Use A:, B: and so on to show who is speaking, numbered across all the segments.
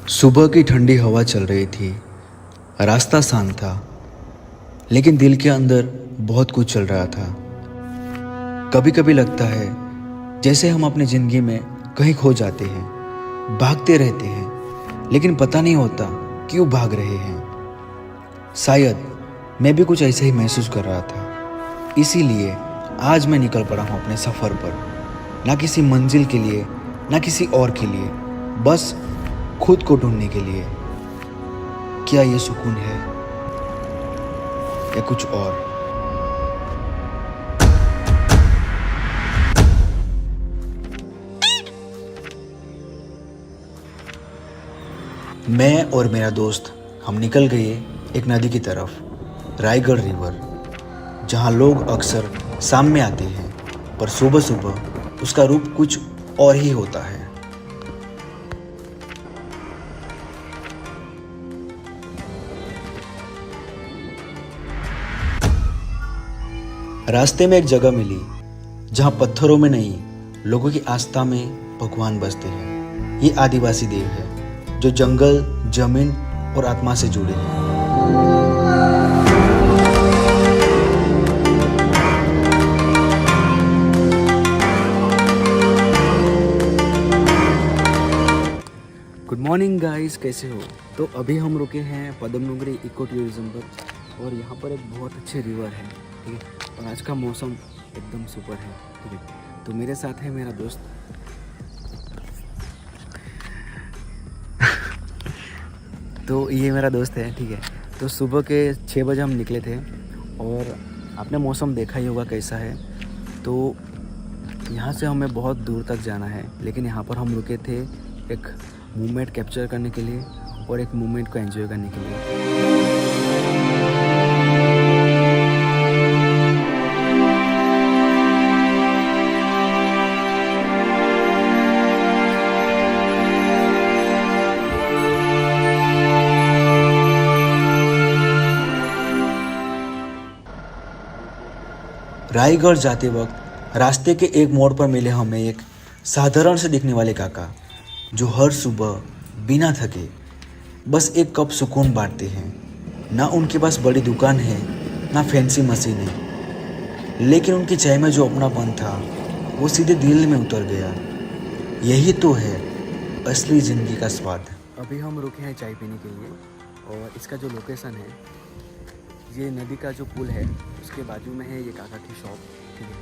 A: सुबह की ठंडी हवा चल रही थी। रास्ता शांत था, लेकिन दिल के अंदर बहुत कुछ चल रहा था। कभी कभी लगता है जैसे हम अपनी ज़िंदगी में कहीं खो जाते हैं, भागते रहते हैं, लेकिन पता नहीं होता क्यों भाग रहे हैं। शायद मैं भी कुछ ऐसा ही महसूस कर रहा था। इसीलिए आज मैं निकल पड़ा हूँ अपने सफ़र पर, ना किसी मंजिल के लिए, ना किसी और के लिए, बस खुद को ढूंढने के लिए। क्या ये सुकून है या कुछ और? मैं और मेरा दोस्त हम निकल गए एक नदी की तरफ, रायगढ़ रिवर, जहाँ लोग अक्सर शाम में आते हैं, पर सुबह सुबह उसका रूप कुछ और ही होता है। रास्ते में एक जगह मिली जहाँ पत्थरों में नहीं, लोगों की आस्था में भगवान बसते हैं। ये आदिवासी देव है जो जंगल, जमीन और आत्मा से जुड़े हैं। गुड मॉर्निंग गाइस, कैसे हो? तो अभी हम रुके हैं पद्मनुगरी इको टूरिज्म पर, और यहाँ पर एक बहुत अच्छे रिवर है, ठीक है। और आज का मौसम एकदम सुपर है, ठीक है। तो मेरे साथ है मेरा दोस्त। तो ये मेरा दोस्त है, ठीक है। तो सुबह के 6 बजे हम निकले थे, और आपने मौसम देखा ही होगा कैसा है। तो यहाँ से हमें बहुत दूर तक जाना है, लेकिन यहाँ पर हम रुके थे एक मोमेंट कैप्चर करने के लिए और एक मोमेंट को एंजॉय करने के लिए। रायगढ़ जाते वक्त रास्ते के एक मोड़ पर मिले हमें एक साधारण से दिखने वाले काका, जो हर सुबह बिना थके बस एक कप सुकून बांटते हैं। ना उनके पास बड़ी दुकान है, ना फैंसी मशीन है, लेकिन उनकी चाय में जो अपनापन था वो सीधे दिल में उतर गया। यही तो है असली ज़िंदगी का स्वाद। अभी हम रुके हैं चाय पीने के लिए, और इसका जो लोकेशन है, ये नदी का जो पुल है उसके बाजू में है ये काका की शॉप, ठीक है।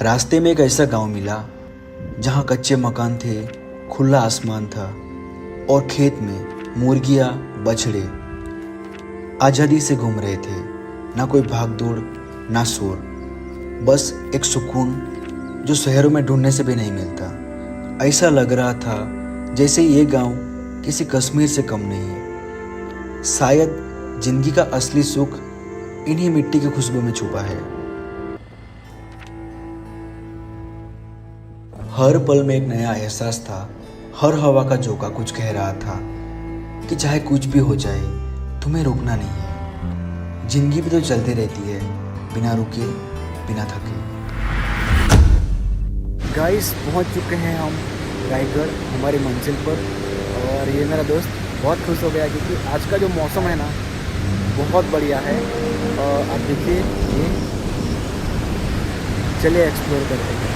A: रास्ते में एक ऐसा गांव मिला जहां कच्चे मकान थे, खुला आसमान था, और खेत में मुर्गियां, बछड़े आज़ादी से घूम रहे थे। ना कोई भाग दौड़, ना शोर, बस एक सुकून जो शहरों में ढूंढने से भी नहीं मिलता। ऐसा लग रहा था जैसे ये गांव किसी कश्मीर से कम नहीं है। शायद जिंदगी का असली सुख इन्हीं मिट्टी की खुशबू में छुपा है। हर पल में एक नया एहसास था, हर हवा का झोंका कुछ कह रहा था कि चाहे कुछ भी हो जाए, तुम्हें रुकना नहीं है। जिंदगी भी तो चलती रहती है, बिना रुके, बिना थके। गाइस, पहुंच चुके हैं हम रायगढ़, हमारी मंजिल पर। और ये मेरा दोस्त बहुत खुश हो गया क्योंकि आज का जो मौसम है ना, बहुत बढ़िया है। और आप देखिए, ये चलिए एक्सप्लोर करते हैं।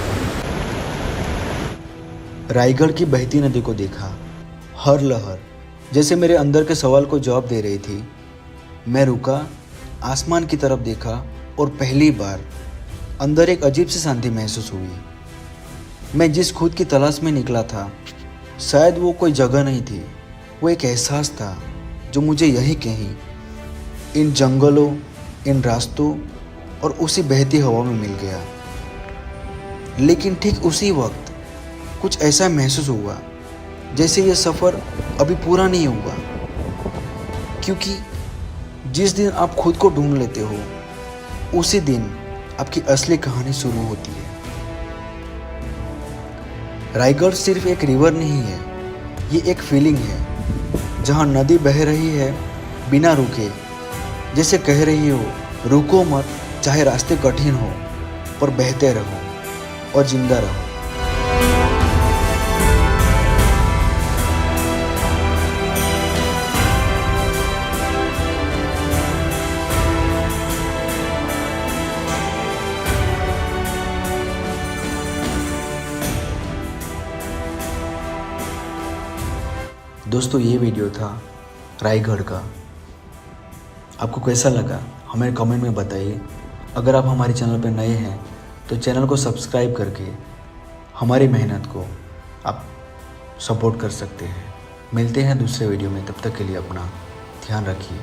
A: रायगढ़ की बहती नदी को देखा, हर लहर जैसे मेरे अंदर के सवाल को जवाब दे रही थी। मैं रुका, आसमान की तरफ देखा, और पहली बार अंदर एक अजीब सी शांति महसूस हुई। मैं जिस खुद की तलाश में निकला था, शायद वो कोई जगह नहीं थी, वो एक एहसास था जो मुझे यहीं कहीं, इन जंगलों, इन रास्तों और उसी बहती हवा में मिल गया। लेकिन ठीक उसी वक्त कुछ ऐसा महसूस हुआ जैसे ये सफ़र अभी पूरा नहीं हुआ, क्योंकि जिस दिन आप खुद को ढूंढ लेते हो, उसी दिन आपकी असली कहानी शुरू होती है। रायगढ़ सिर्फ एक रिवर नहीं है, ये एक फीलिंग है जहाँ नदी बह रही है बिना रुके, जैसे कह रही हो रुको मत, चाहे रास्ते कठिन हो पर बहते रहो और जिंदा रहो। दोस्तों, ये वीडियो था रायगढ़ का। आपको कैसा लगा हमें कमेंट में बताइए। अगर आप हमारे चैनल पर नए हैं तो चैनल को सब्सक्राइब करके हमारी मेहनत को आप सपोर्ट कर सकते हैं। मिलते हैं दूसरे वीडियो में, तब तक के लिए अपना ध्यान रखिए।